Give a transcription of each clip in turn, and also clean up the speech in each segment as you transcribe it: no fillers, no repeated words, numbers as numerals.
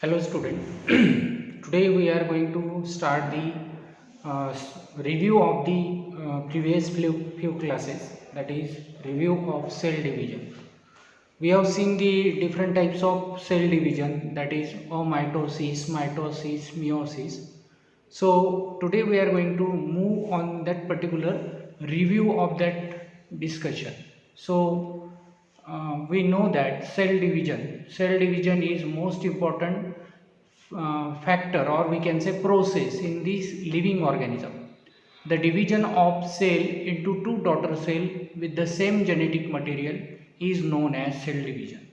Hello student. Today we are going to start the review of the previous few classes, that is review of cell division. We have seen the different types of cell division, that is mitosis, meiosis. So today we are going to move on that particular review of that discussion. So we know that cell division is most important factor, or we can say process in this living organism. The division of cell into two daughter cell with the same genetic material is known as cell division.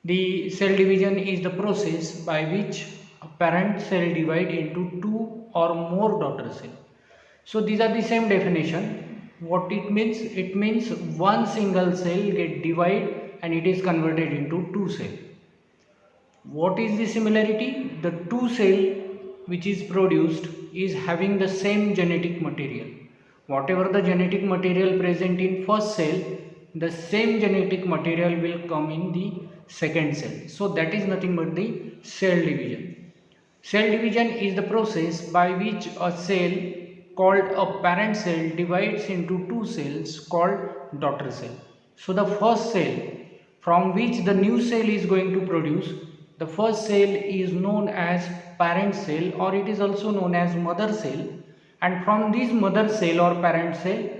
The cell division is the process by which a parent cell divide into two or more daughter cell. So these are the same definition. What it means? It means one single cell get divided and it is converted into two cell. What is the similarity? The two cell which is produced is having the same genetic material. Whatever the genetic material present in first cell, the same genetic material will come in the second cell. So that is nothing but the cell division. Cell division is the process by which a cell called a parent cell divides into two cells called daughter cell. So the first cell from which the new cell is going to produce, the first cell is known as parent cell, or it is also known as mother cell, and from this mother cell or parent cell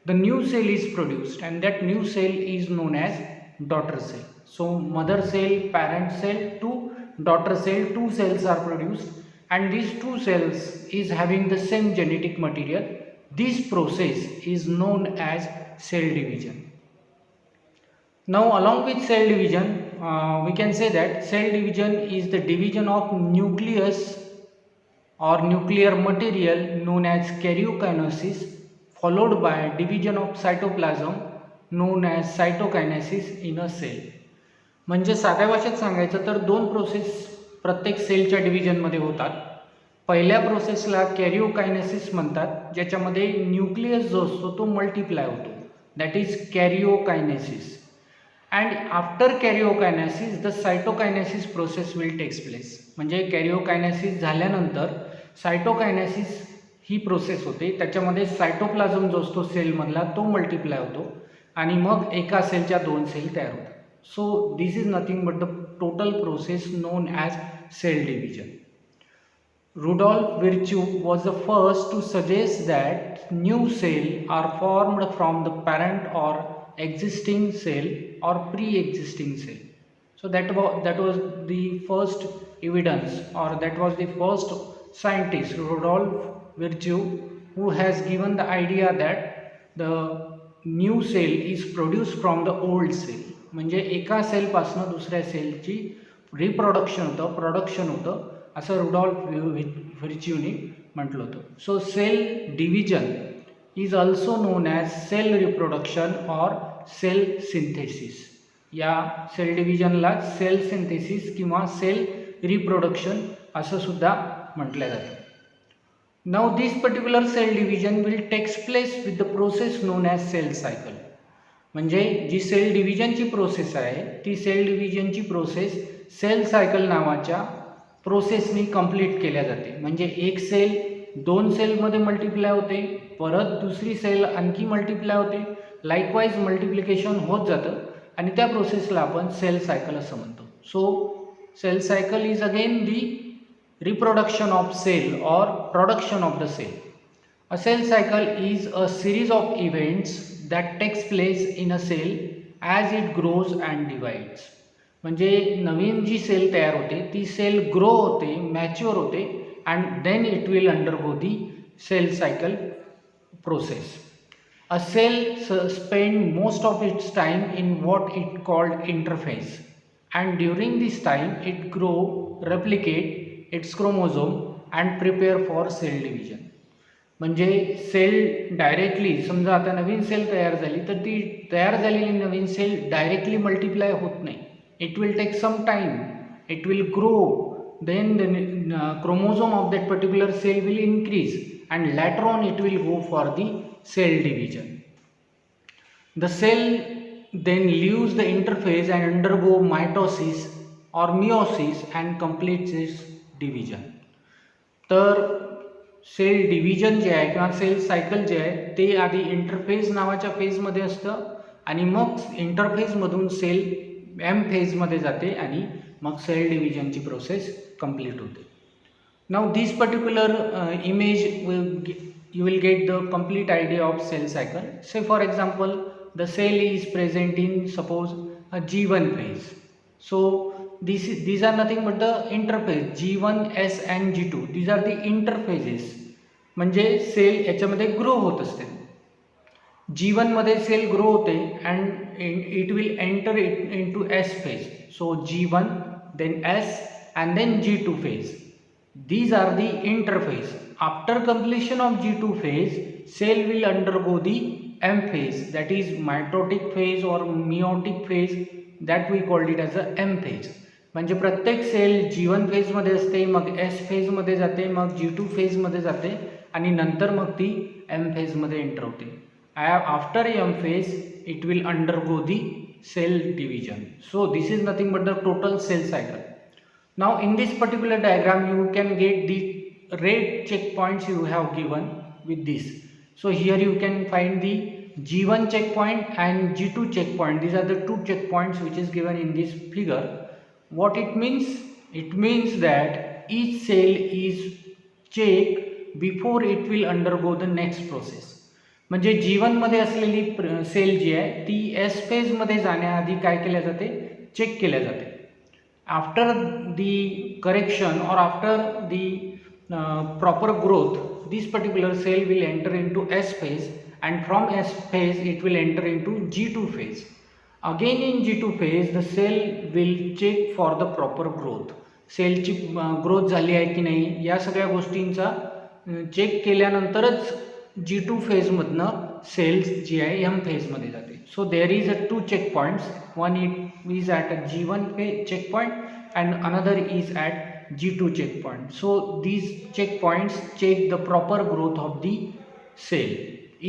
the new cell is produced, and that new cell is known as daughter cell. So mother cell, parent cell to daughter cell, two cells are produced, and these two cells is having the same genetic material. This process is known as cell division. Now along with cell division, we can say that cell division is the division of nucleus or nuclear material known as karyokinesis, followed by division of cytoplasm known as cytokinesis in a cell. म्हणजे साध्या भाषेत सांगायचं तर दोन process प्रत्येक सेलच्या डिव्हिजनमध्ये होतात. पहिल्या प्रोसेसला कॅरिओकायनेसिस म्हणतात, ज्याच्यामध्ये न्यूक्लियस जो असतो तो मल्टिप्लाय होतो, that is karyokinesis. And after karyokinesis the cytokinesis process will takes place. म्हणजे कॅरिओकायनेसिस झाल्यानंतर सायटोकायनेसिस ही प्रोसेस होते, त्याच्यामध्ये सायटोप्लाझम जो असतो सेलमधला तो मल्टिप्लाय होतो आणि मग एका सेलच्या दोन सेल तयार होतात. So this is nothing but the total process known as cell division. Rudolf Virchow was the first to suggest that new cells are formed from the parent or existing cell or pre-existing cell. So that was the first evidence, or that was the first scientist, Rudolf Virchow, who has given the idea that the new cell is produced from the old cell. म्हणजे एका सेलपासून दुसऱ्या सेलची reproduction होतं, production होतं, असं Rudolph व्हिर्च्यूनी म्हटलं होतं. So cell division is also known as cell reproduction or cell synthesis. या सेल डिव्हिजनला सेल सिंथेसिस किंवा सेल रिप्रोडक्शन असं सुद्धा म्हटलं जातं. Now this particular cell division will takes place with the process known as cell cycle. म्हणजे जी cell डिव्हिजनची प्रोसेस आहे ती सेल डिव्हिजनची प्रोसेस सेल सायकल नावाच्या प्रोसेसनी कंप्लीट केल्या जाते. म्हणजे एक सेल दोन सेलमध्ये मल्टिप्लाय होते, परत दुसरी सेल आणखी मल्टिप्लाय होते, लाईकवाईज मल्टिप्लिकेशन होत जातं आणि त्या प्रोसेसला आपण सेल सायकल असं म्हणतो. So cell cycle is again the reproduction of cell or production of the cell. A cell cycle is a series of events that takes place in a cell as it grows and divides. म्हणजे नवीन जी cell तयार होते ती cell grow होते, mature होते, and then it will undergo the cell cycle process. A cell spends most of its time in what it called interphase, and during this time it grow, replicate its chromosome and prepare for cell division. म्हणजे cell directly, समजा आता नवीन cell तयार झाली तर ती तयार झालेली नवीन cell directly multiply होत नाही. It will take some time, it will grow, then the chromosome of that particular cell will increase and later on it will go for the cell division. The cell then leaves the interphase and undergo mitosis or meiosis and completes its division. तर cell division जे आहे किंवा cell cycle जे आहे ते आधी interphase नावाच्या फेजमध्ये असतं आणि मग इंटरफेजमधून सेल एम फेजमध्ये जाते आणि मग सेल डिव्हिजनची प्रोसेस कंप्लीट होते. Now this particular image you will get the complete idea of cell cycle. Say for example, the cell is present in suppose a G1 phase. So these are nothing but the interphase G1, S and G2. These are the interphases. म्हणजे cell याच्यामध्ये grow होत असते. G1 मध्ये cell grow होते and it will enter into S phase. So G1, then S and then G2 phase. These are the interphase. After completion of G2 phase, cell will undergo the M phase, that is mitotic phase or meiotic phase, that we called it as a M phase. म्हणजे प्रत्येक cell G1 फेजमध्ये असते, मग S फेजमध्ये जाते, मग G2 फेजमध्ये जाते आणि नंतर मग ती M फेजमध्ये एंटर होते. After M phase, it will undergo the cell division. So this is nothing but the total cell cycle. Now in this particular diagram you can get the red checkpoints you have given with this. So here you can find the G1 checkpoint and G2 checkpoint. These are the two checkpoints which is given in this figure. What it means? It means that each cell is checked before it will undergo the next process. म्हणजे G1 मध्ये असलेली cell जी आहे ती S phase मध्ये जाण्याआधी काय केल्या जाते? चेक केल्या जाते. After the correction or after the proper growth, this particular cell will enter into S phase and from S phase it will enter into G2 phase. Again in G2 phase the cell will check for the proper growth. सेलची growth झाली आहे की नाही या सगळ्या गोष्टींचा check केल्यानंतरच G2 फेजमधनं sales जी आहे M फेजमध्ये जाते. So there is a two check points. One is at G1 check point and another is at G2 checkpoint. So these checkpoints check the proper growth of the cell.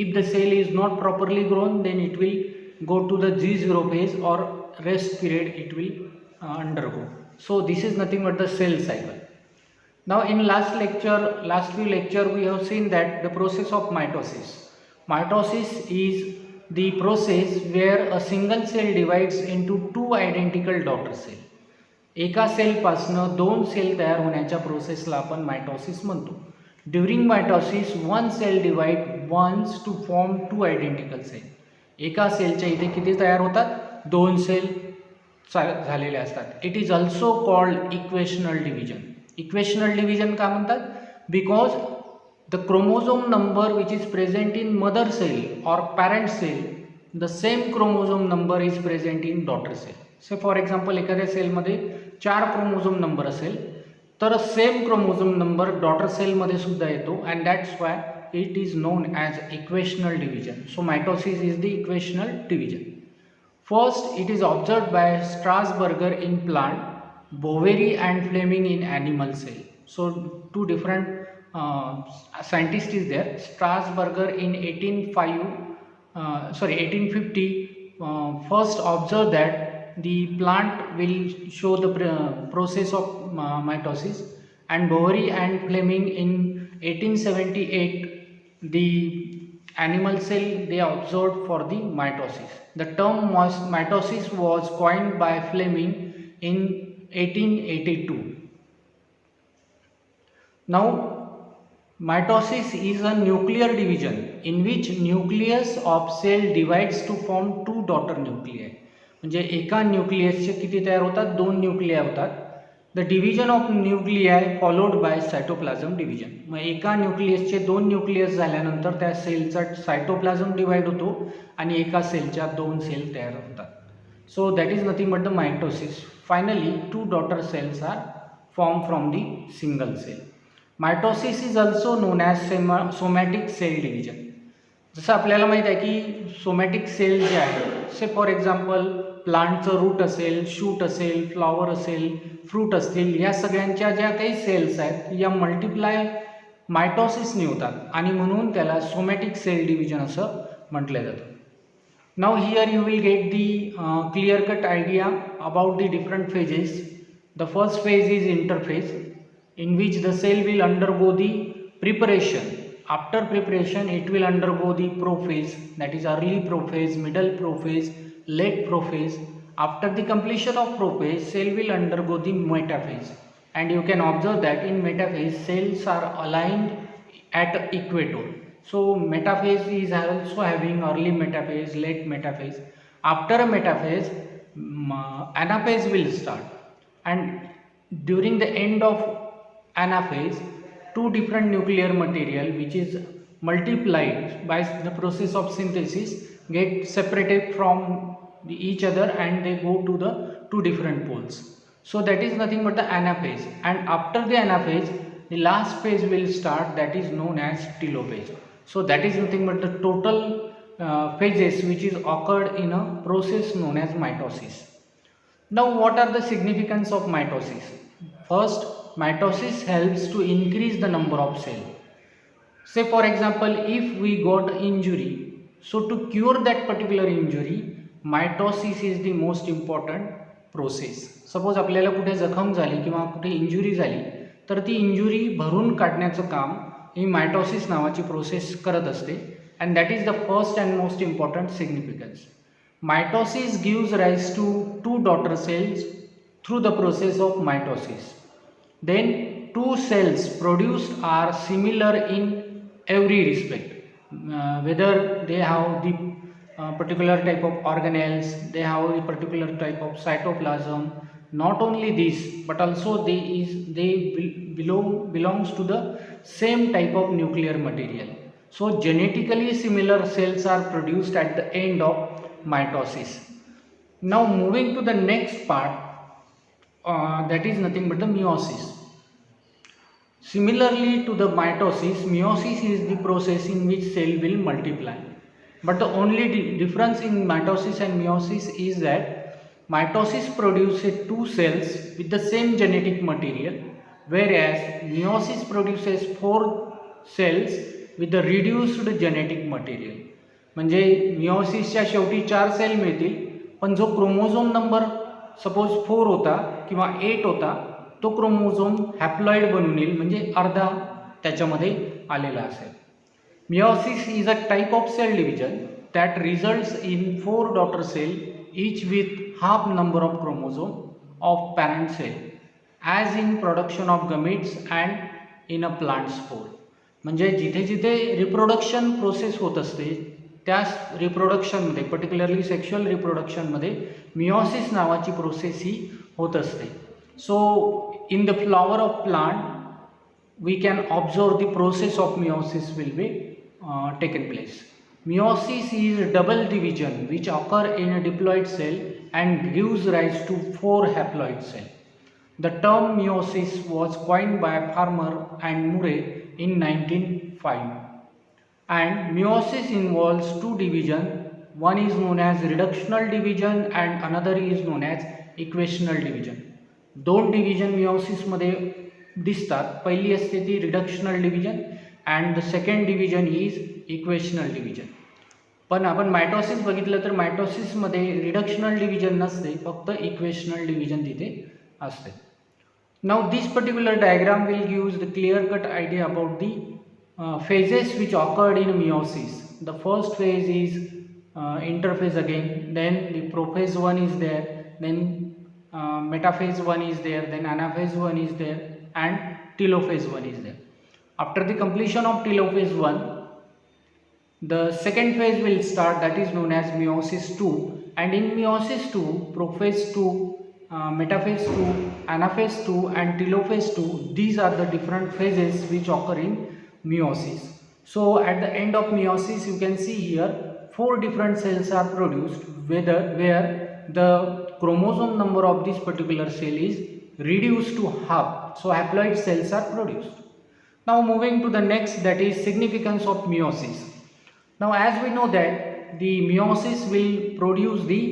If the cell is not properly grown, then it will go to the G0 phase or rest period it will undergo. So this is nothing but the cell cycle. Now in last few lecture we have seen that the process of mitosis. Mitosis is the process where a single cell divides into two identical daughter cells. एका सेलपासनं दोन cell तयार होण्याच्या प्रोसेसला आपण mitosis म्हणतो. During mitosis one cell divide once to form two identical cell. एका सेलच्या इथे किती तयार होतात? दोन सेल झालेले असतात. It is also called equational division. Equational division का म्हणतात? Because the chromosome number which is present in mother cell or parent cell, the same chromosome number is present in daughter cell. Say for example एखाद्या सेलमध्ये 4 chromosome number असेल तर same chromosome number daughter सेलमध्ये सुद्धा येतो and that's why it is known as equational division. So mitosis is the equational division. First it is observed by Strasburger in plant, Boveri and Flemming in animal cell. So two different scientist is there. Strasburger in 1850 first observed that the plant will show the process of mitosis, and Boveri and Fleming in 1878 the animal cell they observed for the mitosis. The term mitosis was coined by Fleming in 1882. Now mitosis is a nuclear division in which nucleus of cell divides to form two daughter nuclei. म्हणजे एका न्यूक्लियसचे किती तयार होतात? 2 nuclei होतात. The division of nuclei followed by cytoplasm division. मग एका न्यूक्लियसचे 2 nucleus झाल्यानंतर त्या सेलचा सायटोप्लाझम डिवाइड होतो आणि एका सेलच्या 2 सेल तयार होतात. So that is nothing but the mitosis. Finally 2 daughter cells are form from the single cell. Mitosis is also known as somatic cell division. जसं आपल्याला माहीत आहे की सोमॅटिक सेल जे आहे, से फॉर एक्झाम्पल प्लांटचं रूट असेल, शूट असेल, फ्लॉवर असेल, फ्रूट असतील, या सगळ्यांच्या ज्या काही सेल्स आहेत या मल्टिप्लाय मायटोसिसने होतात आणि म्हणून त्याला सोमॅटिक सेल डिव्हिजन असं म्हटलं जातं. Now here you will get the clear cut idea about the different phases. The first phase is interphase, in which the cell will undergo the preparation. After preparation, it will undergo the prophase, that is early prophase, middle prophase, late prophase. After the completion of prophase, cell will undergo the metaphase. And you can observe that in metaphase, cells are aligned at equator. So metaphase is also having early metaphase, late metaphase. After a metaphase, anaphase will start, and during the end of anaphase, two different nuclear material which is multiplied by the process of synthesis get separated from each other, and they go to the two different poles. So that is nothing but the anaphase, and after the anaphase, the last phase will start, that is known as telophase. So that is nothing but the total phases which is occurred in a process known as mitosis. Now, what are the significance of mitosis? First, mitosis helps to increase the number of cells. Say for example, if we got injury, so to cure that particular injury, mitosis is the most important process. Suppose आपल्याला कुठे जखम झाली किंवा कुठे injury झाली, तर ती injury भरून काढण्याचं काम ही मायटोसिस नावाची प्रोसेस करत असते, and that is the first and most important significance. Mitosis gives rise to two daughter cells through the process of mitosis. Then two cells produced are similar in every respect, whether they have the particular type of organelles, they have a particular type of cytoplasm. Not only this, but also they belongs to the same type of nuclear material. So genetically similar cells are produced at the end of mitosis. Now moving to the next part, that is nothing but the meiosis. Similarly to the mitosis, meiosis is the process in which cell will multiply. But the only difference in mitosis and meiosis is that mitosis produces two cells with the same genetic material, whereas meiosis produces four cells with the reduced genetic material. म्हणजे मिओसिसच्या शेवटी 4 cell मिळतील, पण जो chromosome number suppose 4 होता किंवा 8 होता, तो chromosome haploid बनून येईल, म्हणजे अर्धा त्याच्यामध्ये आलेला असेल. Meiosis is a type of cell division that results in 4 daughter cell, each with half number of chromosome of parent cell, as in production of gametes and in a plant spore. म्हणजे जिथे जिथे reproduction process होत असते, त्या रिप्रोडक्शनमध्ये, particularly sexual रिप्रोडक्शनमध्ये meiosis नावाची process ही होत असते. So in the flower of plant we can observe the process of meiosis will be taken place. Meiosis is double division which occur in a diploid cell and gives rise to 4 haploid cells. The term meiosis was coined by Farmer and Murray in 1905. And meiosis involves 2 divisions. One is known as reductional division and another is known as equational division. 2 division meiosis मध्ये दिसतात. पहिली असते ती reductional division and the second division is equational division. पण आपण mitosis बघितलं तर मायटोसिसमध्ये reductional division नसते, फक्त इक्वेशनल डिव्हिजन तिथे असते. Now this particular diagram will gives the clear cut idea about the phases which occurred in meiosis. The first phase is interphase again, then the prophase 1 is there, then metaphase 1 is there, then anaphase 1 is there, and telophase 1 is there. After the completion of telophase 1, the second phase will start, that is known as meiosis 2, and in meiosis 2, prophase 2, metaphase 2, anaphase 2 and telophase 2, these are the different phases which occur in meiosis. So at the end of meiosis, you can see here 4 different cells are produced, where the chromosome number of this particular cell is reduced to half. So haploid cells are produced. Now moving to the next, that is significance of meiosis. Now as we know that the meiosis will produce the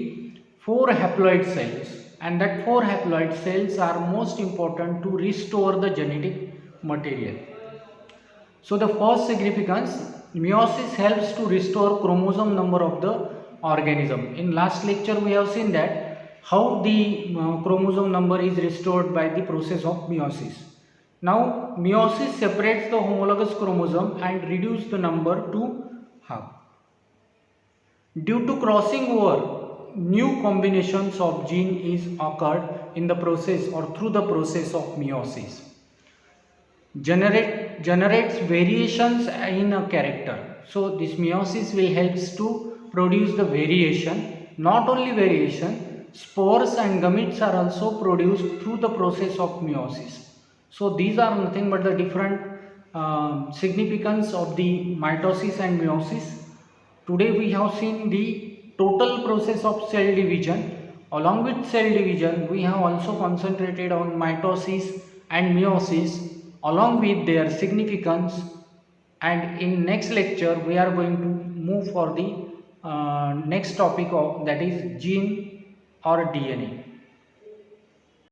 4 haploid cells, and that 4 haploid cells are most important to restore the genetic material. So the first significance, meiosis helps to restore chromosome number of the organism. In last lecture we have seen that how the chromosome number is restored by the process of meiosis. Now meiosis separates the homologous chromosome and reduces the number to half. Due to crossing over, new combinations of gene is occurred in the process or through the process of meiosis. Generates variations in a character. So this meiosis will helps to produce the variation. Not only variation, spores and gametes are also produced through the process of meiosis. So these are nothing but the different significance of the mitosis and meiosis. Today we have seen the total process of cell division. Along with cell division, we have also concentrated on mitosis and meiosis along with their significance, and in next lecture we are going to move for the next topic of that is gene or DNA.